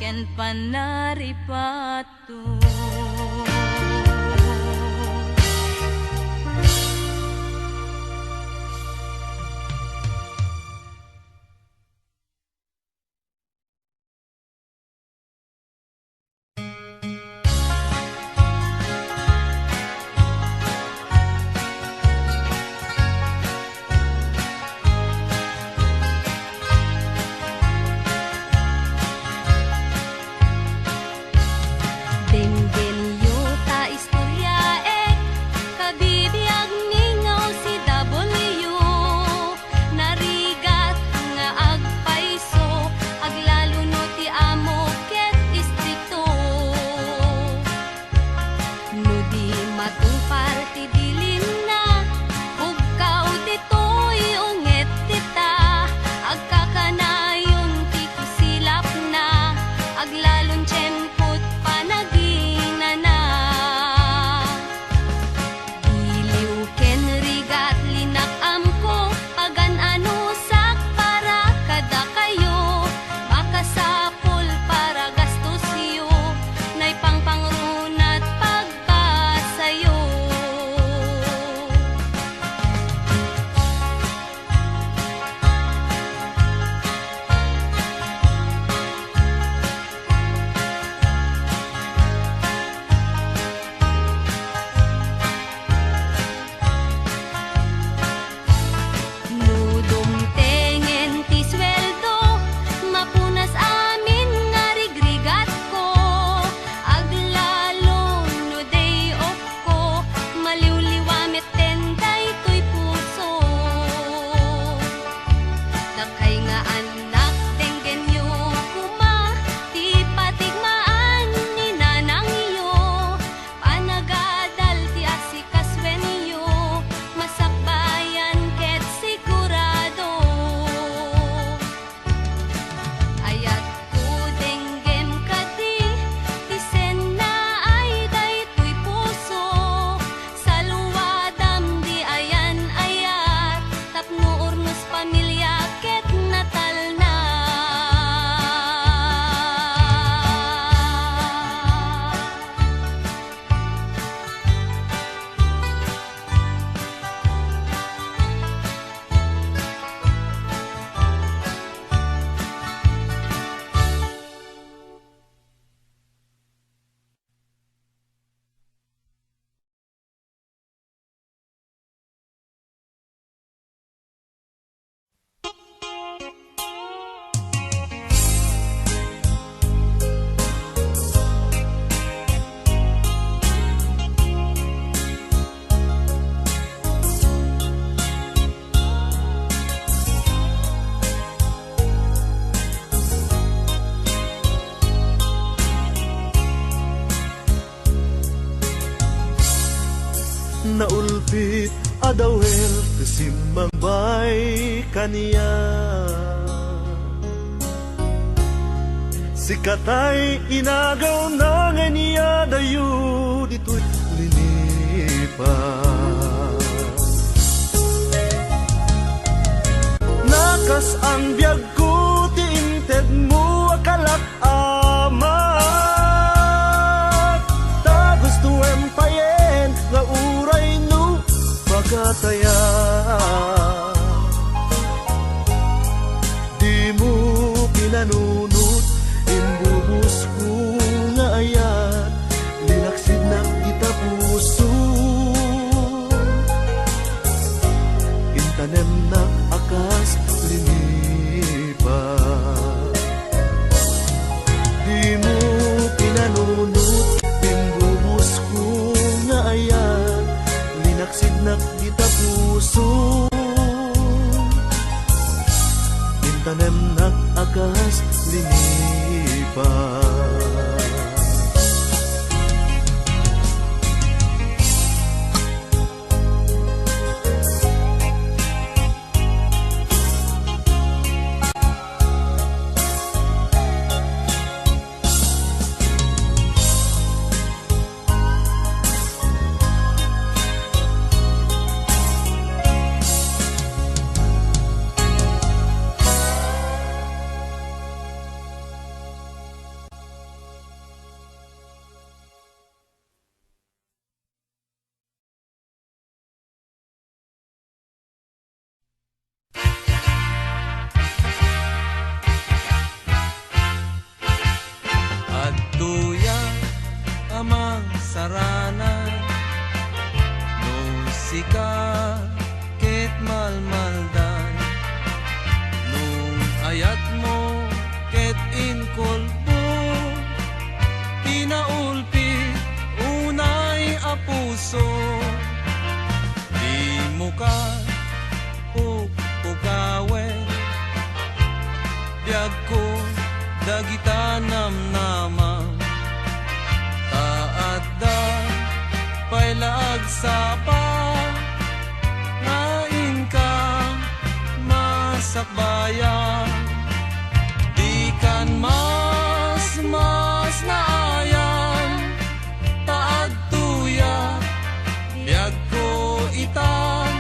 ken panaripato. Naulpit adawel kasimbang bay kaniya, sikatay inagaw na nga niya dayo dito'y linipas. Nakas ang biyag ko tiinted mo akalak amat, ta gusto empayen nga uray no magataya. Di mo pinanunot imbubus ko nga ayat, linaksid na kita puso, intanem na akas linipas. Di mo pinanunot imbubus ko nga ayat, linaksid na kita puso, intanem na akas linipas. dagita namnamang taadda pailaag sapa ngain ka masakbayan di kan mas naayan taad tuya biag ko itan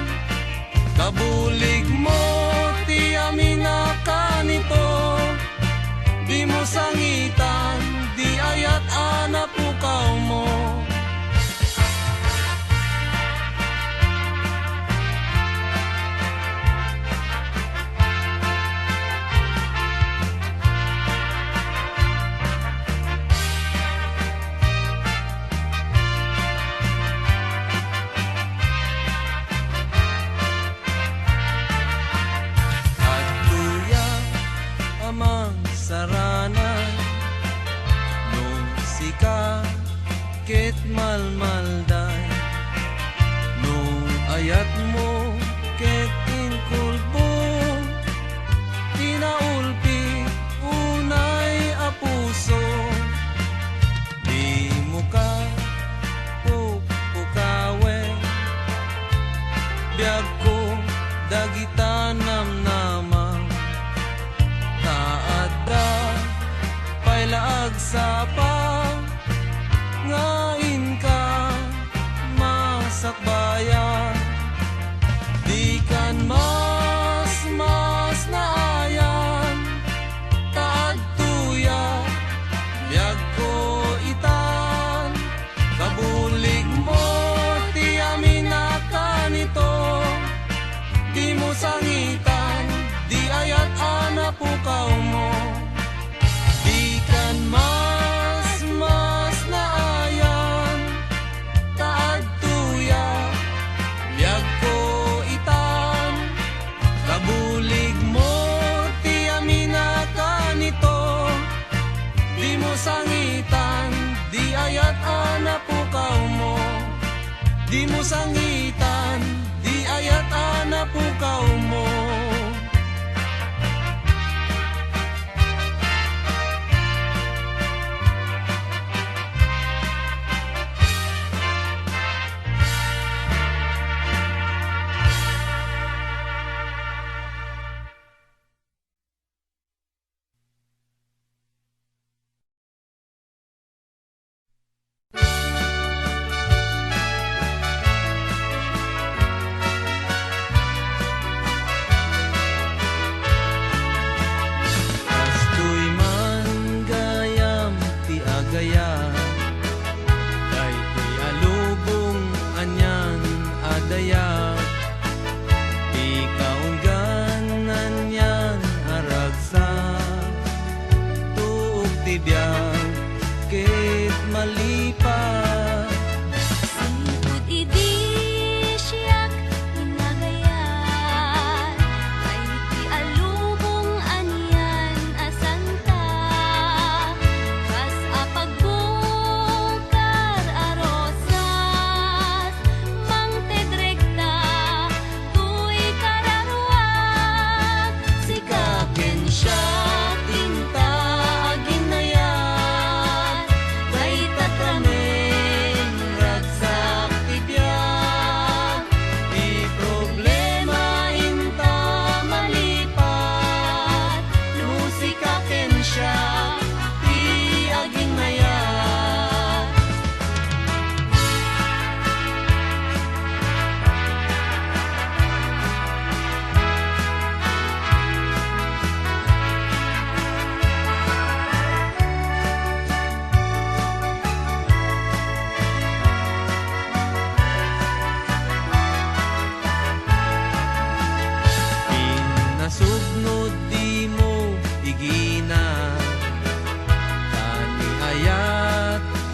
kabulig mo ti amina kanito di mo sangitan di ayat anapukaw mo saranan nung sika ket malmalday nung ayat mo ket inkulbo tinaulpi unay apuso di mo ka pupukawe biag ko dagita namnamang pailaag sapa ngain ka masakbayan di kan mas naayan taad tuya biag ko itan kabulig mo ti amina kanito di mo sangitan di ayat anapukaw mo mas naayan taad tuya biag ko itan kabulig mo ti amina kanito di mo sangitan di ayat anapukaw mo di mo sangitan di ayat anapukaw mo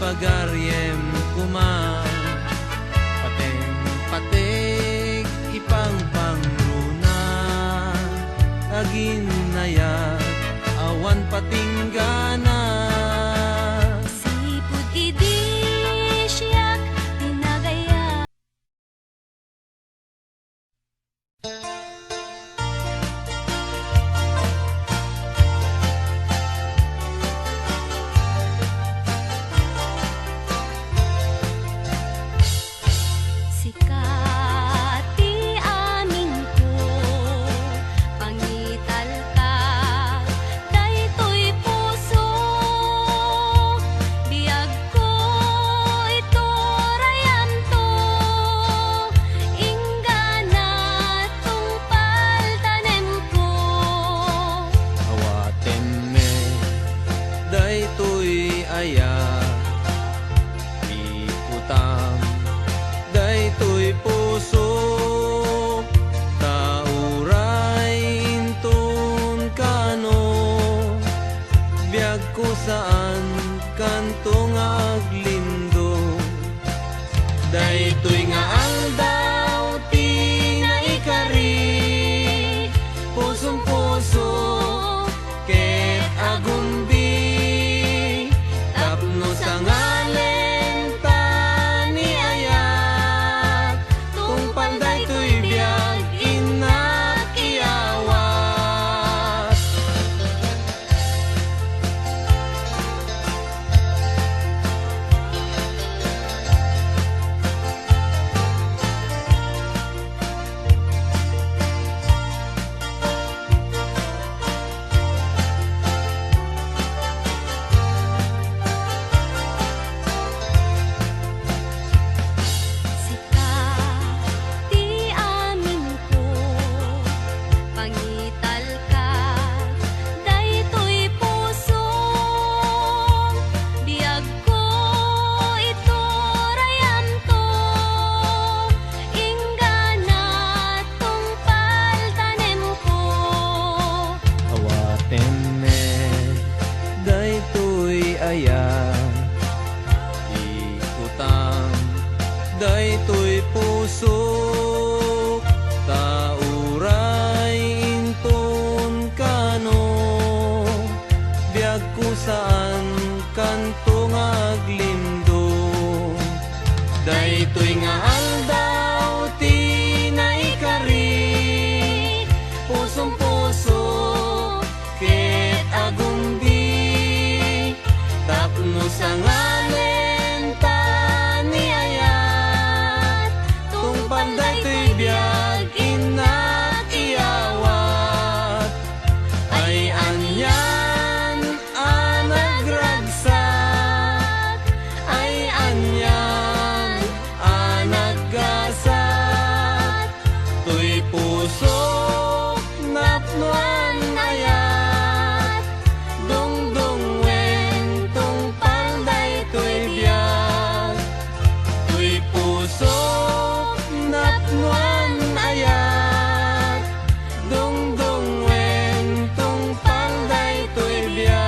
pagaryem kuman pating ipang pangruna agin nayat awan patinggana sipud idi siyak tinagaya. pusok napnuan ayat dungdung wen tung palday tuy biyak tuy pusok napnuan ayat dungdung wen tung palday tuy biyak.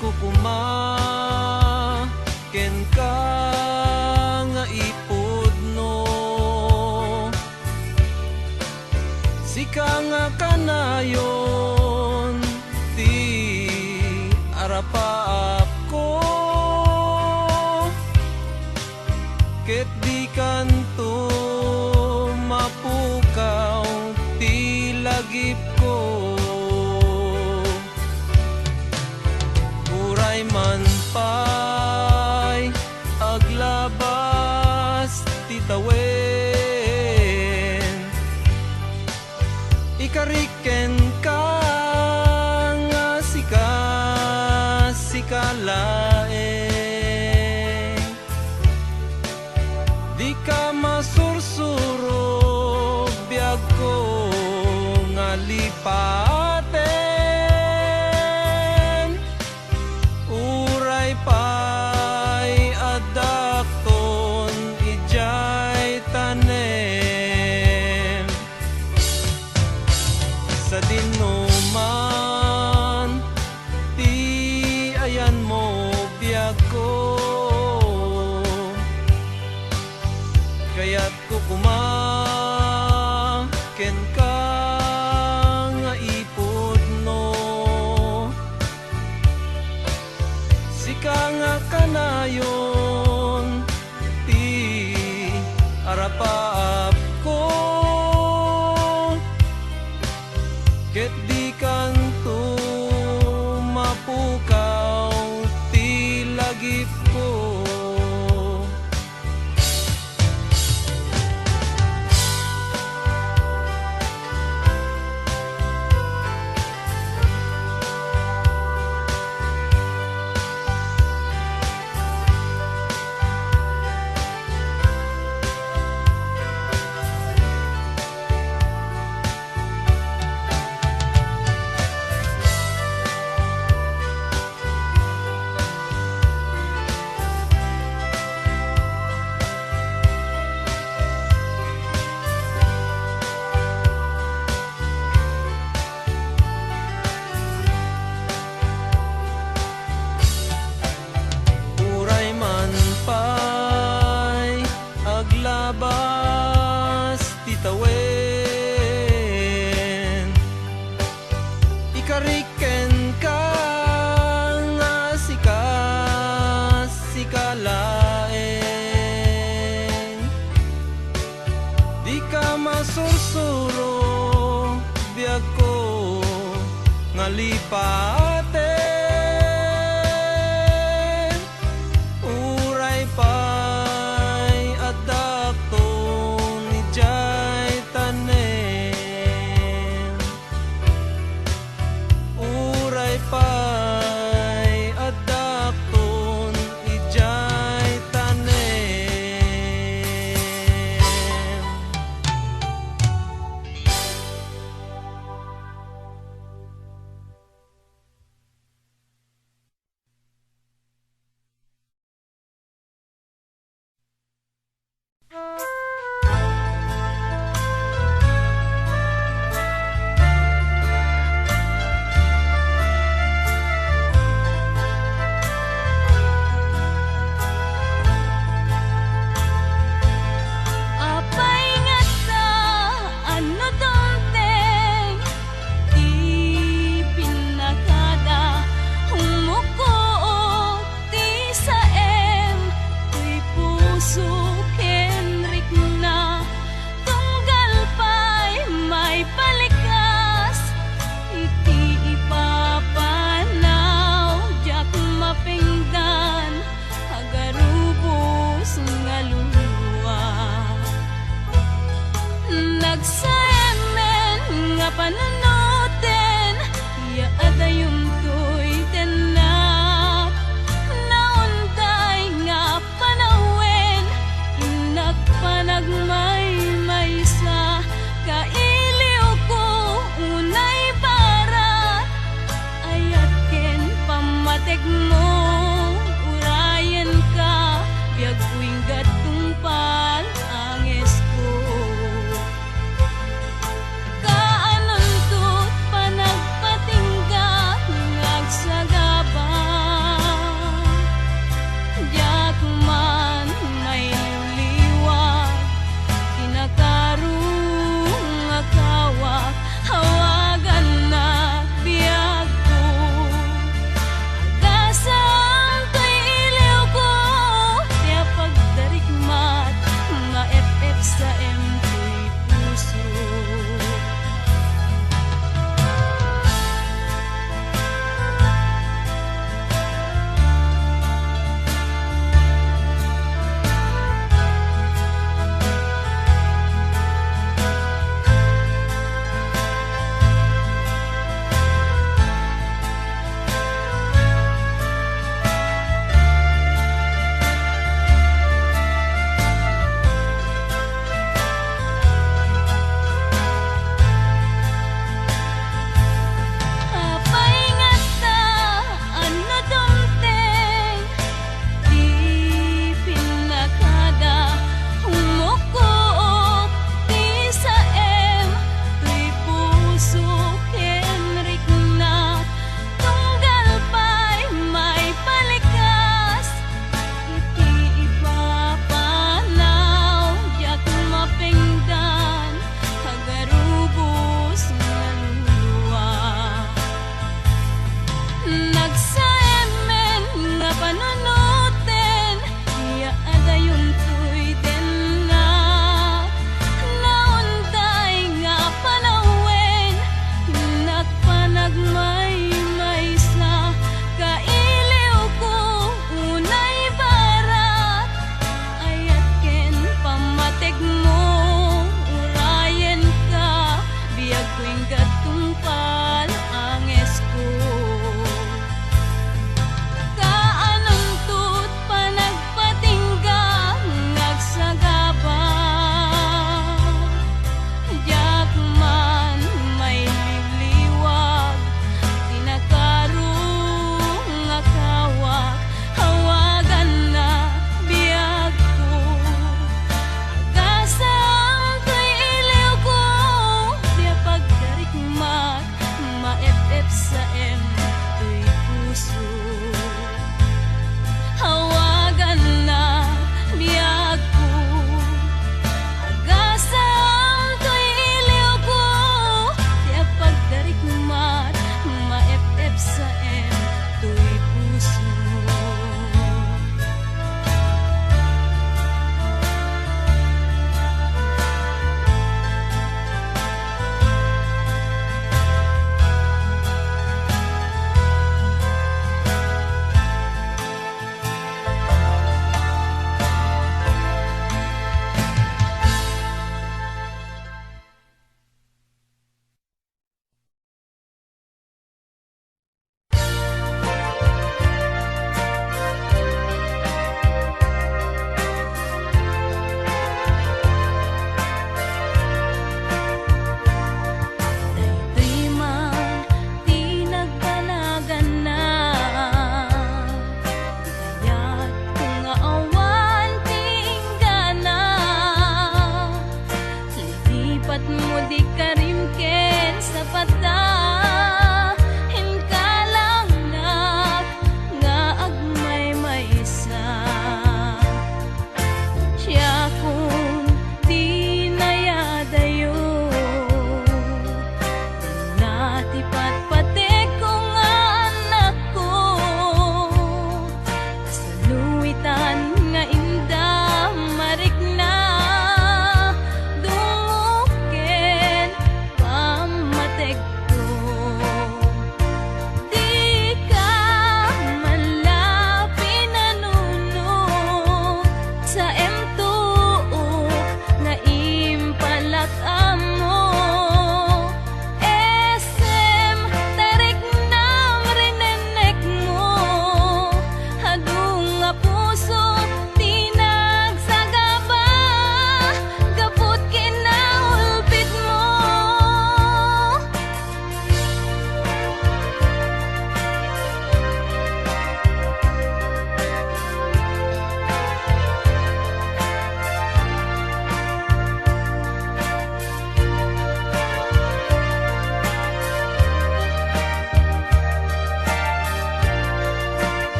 kukuma ken ka nga ipudno, sika nga kanayon ti arapaap ko, ket di kanto mapukaw ti lagip ko. Uray man pay aglabas ti tawen, ikariken ka nga sikalaeng, di ka masursuro biag ko nga lipaten, uray pay adakton ijay tanem, sa dinuman ti ayan mo biag ko, kaya't kukuma ken ka nga ipudno, sika nga kanayon ti arapaap ko, ket di kanto mapukaw ti lagip ko. Uray man pay aglabas ti tawen, ikariken ka nga sikalaeng, di ka masursuro biag ko nga lipaten, uray pay adakton ijay tanem, uray pay adakton ijay tanem. Apay nga sa ano tongteng, di pinakada humuko ti saem, tuy puso kenrik na tunggal pay may palikas, iti ipapanaw jak mapinggan agarubos nga luluwa. Nagsayamen nga panunutin, ya adayum to'y tenak, naunday nga panawen, inagpanagmay-maysa, kailiw ko unay barat, ayat ken pamatek mo, urayan ka, biag kuing gatungpal anges ko. Kaanon to't panagpatingga, ngagsagaba,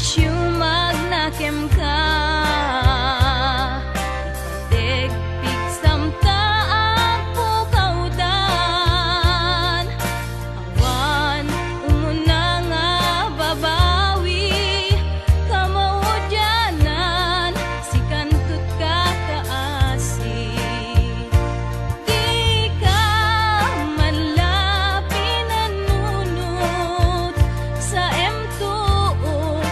siumag nakem ka. Ipategpig samta ang pukawdan. Awan umuna nga babawi. Kamaudyanan si kantut ka kaasi. Di ka manlapi nanunot sa M2O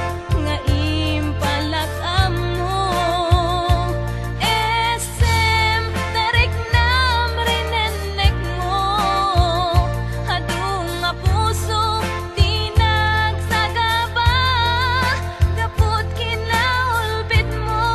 nga impalakam mo. SM tarik nam rinenek mo. Hadung nga puso tinagsagaba. Kaput kinaulbit mo.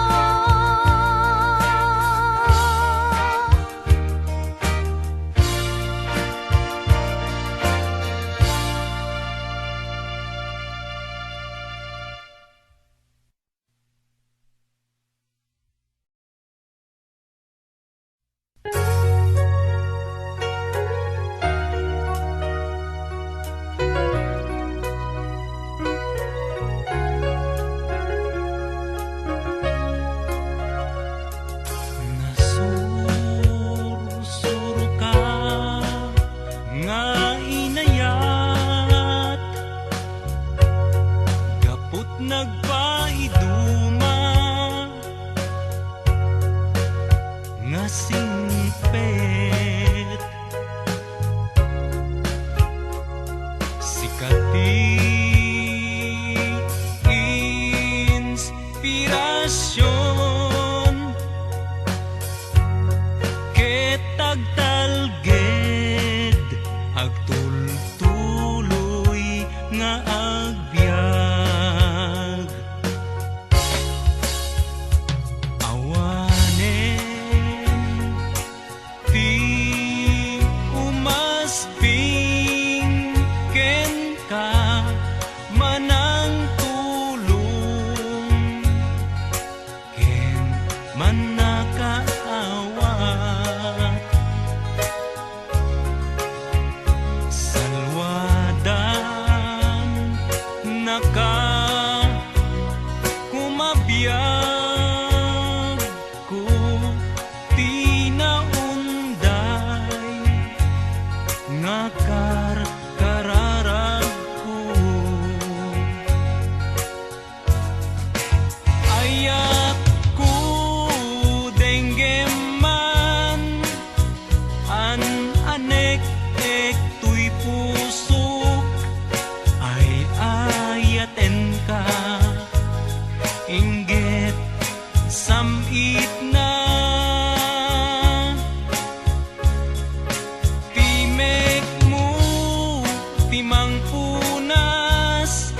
Nasursuro ka nga inayat, gaput nagpaiduma nga singpet. Sikati inspirasyon ketagtalged agtultuloy nga agbyag. Awanen ti umasping ken ka manang tulong ken manakaawat. Salwadan naka kumabiyag ko tinaunday nga kararag ko. Ayat ko denggeman an anek-ek tuy pusok ay ayaten ka inggit samit na timek mo timang punas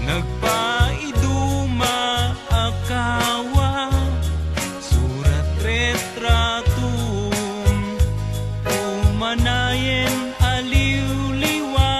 nagpaiduma akawa surat retratum umanayen aliw-liwa.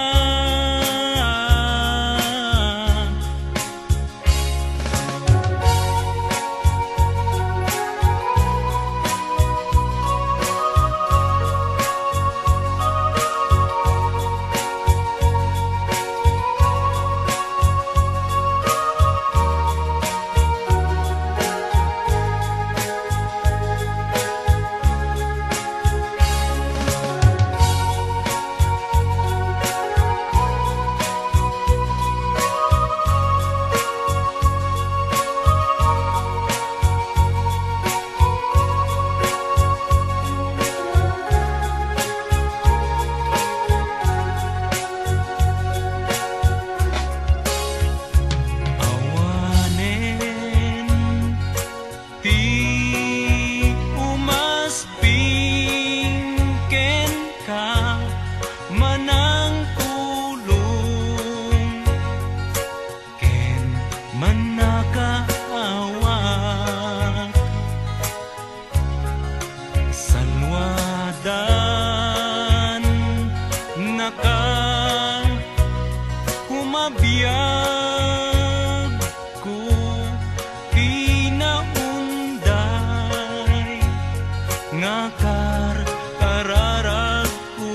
Awanen ti umasping ken ka manang tulong ken manakaawat. Salwadan naka kumabiyag ko tinaunday nga kararag ko.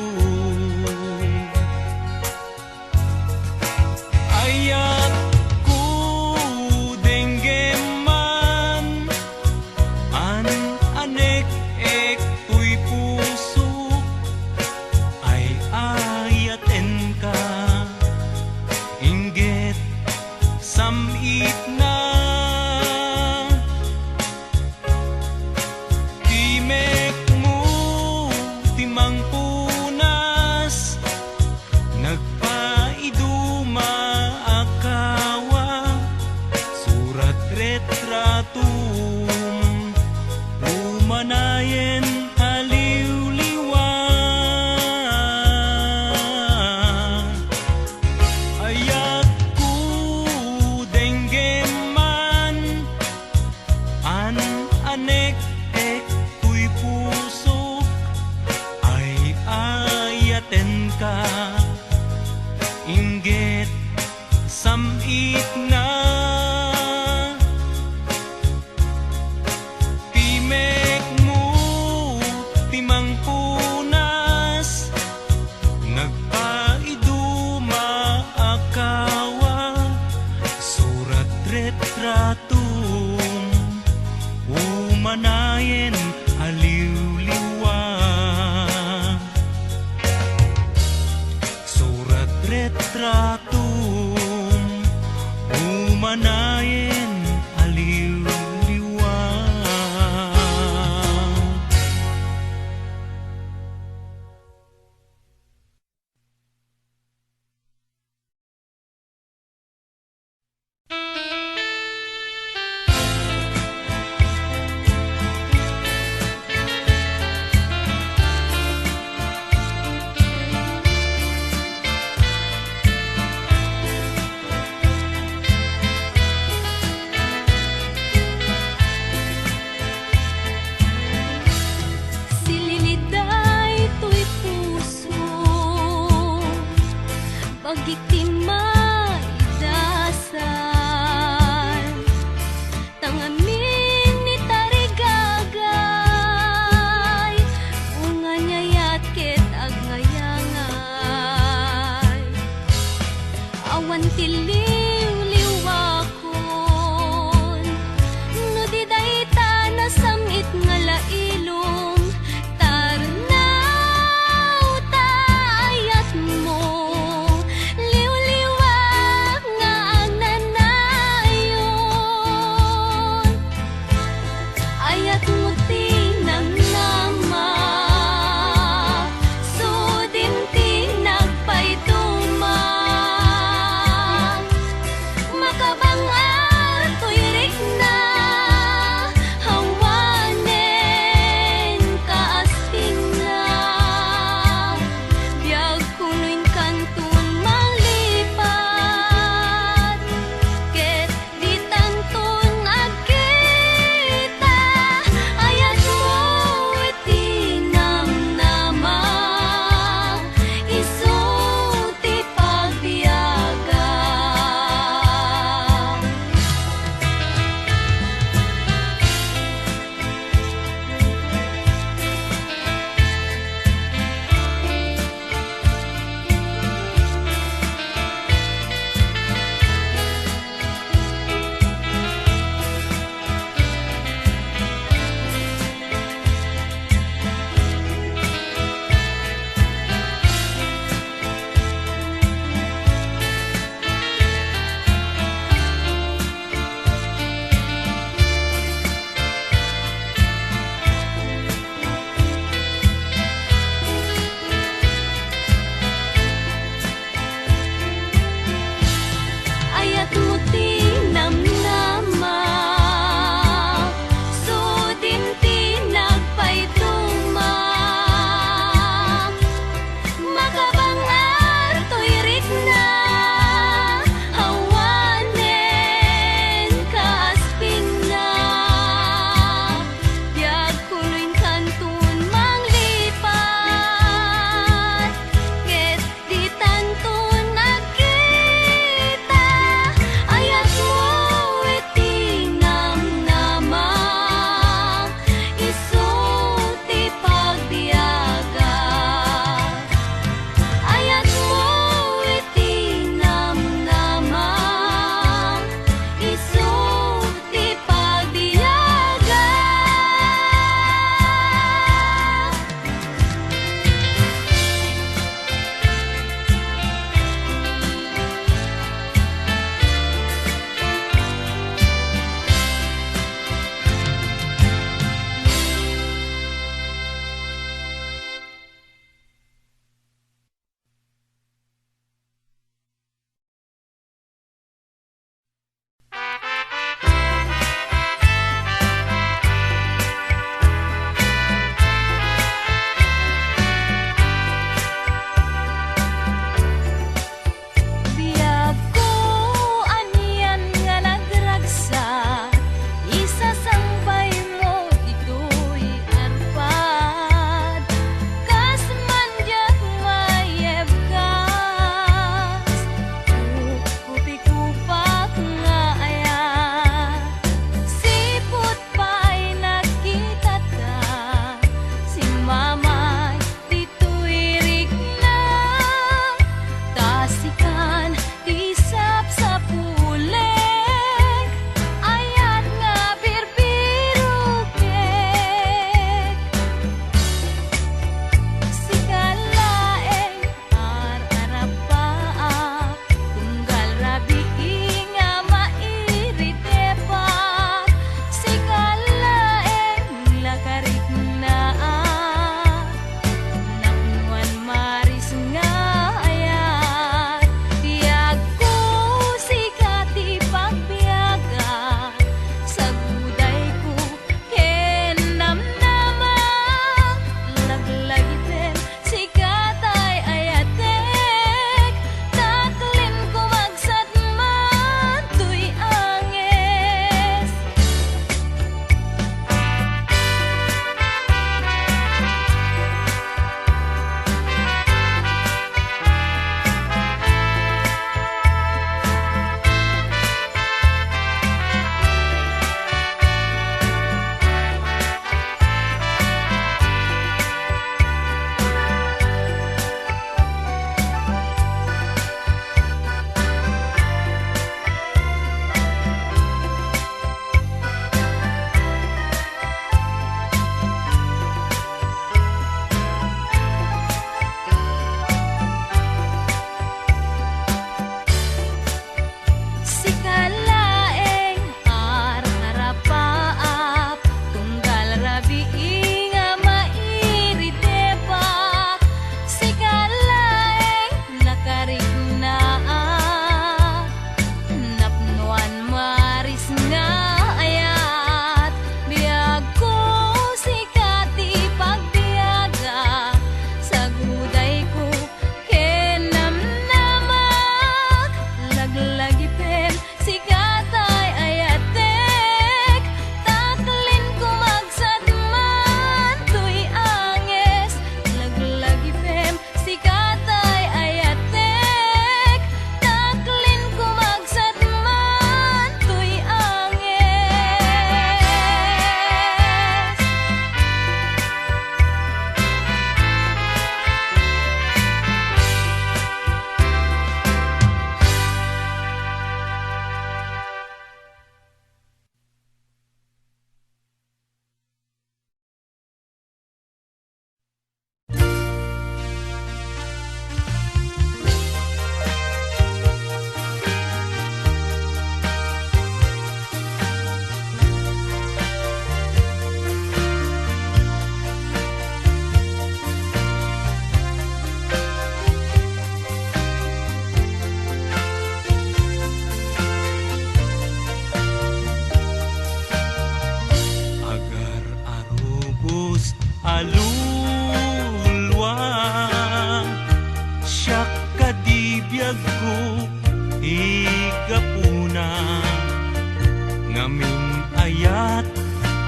Ayat ko samit na timek mo timang punas nagpaiduma akawa surat retratum umanayen aliw-liwa ayak ku denggeman an anek ek kuy pusok ay ayaten ka inggit samit na timek mo timang punas nagpaiduma akawa surat retratum umanayen aliw-liwa surat retratum umanayen aliw-liwa.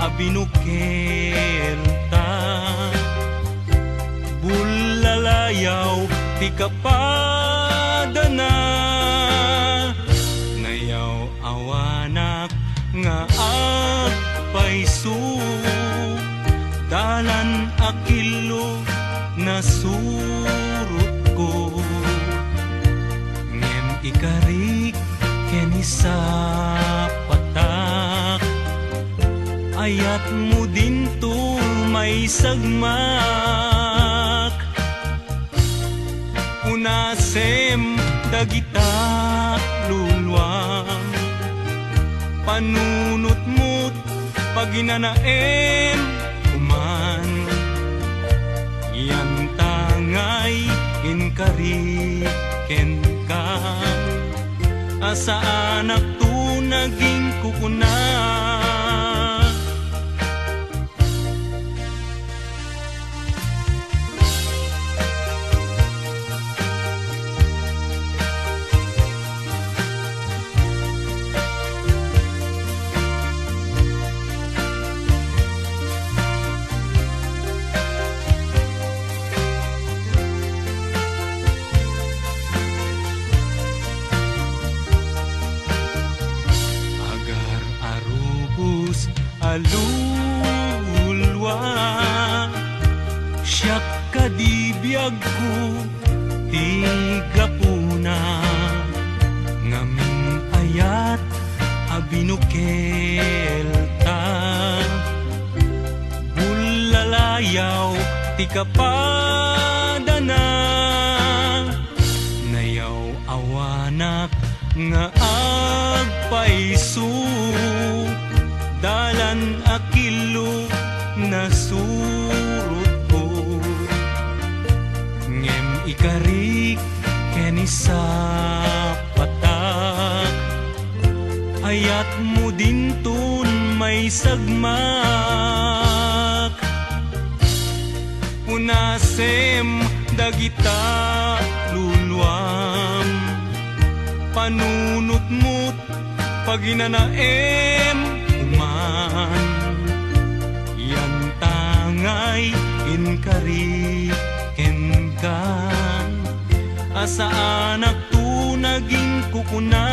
abinukelta bulalayaw ti kapadana ngayaw awanak nga agpaisu dalan akilo na surut ko ngem ikarik keni sa patak ayat mo din to may sagmak unasem dagita luluang panunot mo't paginanaem kuman yan tangay inkariken ka asa anak tu naging kukuna alulwa siyak kadibiyag ko tigapuna ngaming ayat abinukelta bulalayaw ti kapadana nayaw awanak nga agpaisu dalan akilo na surut ko ngem ikarik keni sa patak ayat mo din tun may sagmak unasem dagita luluam panunot mo't paginanaem yan tangay inkariken kan asa anak tu naging kukuna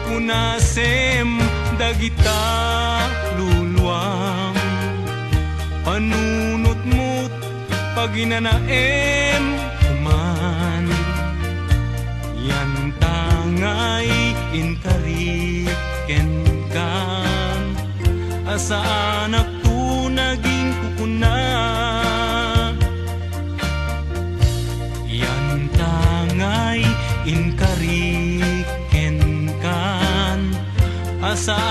kunasem dagita luluam panunot mo't paginanaem kuman yan tangay inkariken kan asa anak tu naging kukuna yan tangay inkariken kan asa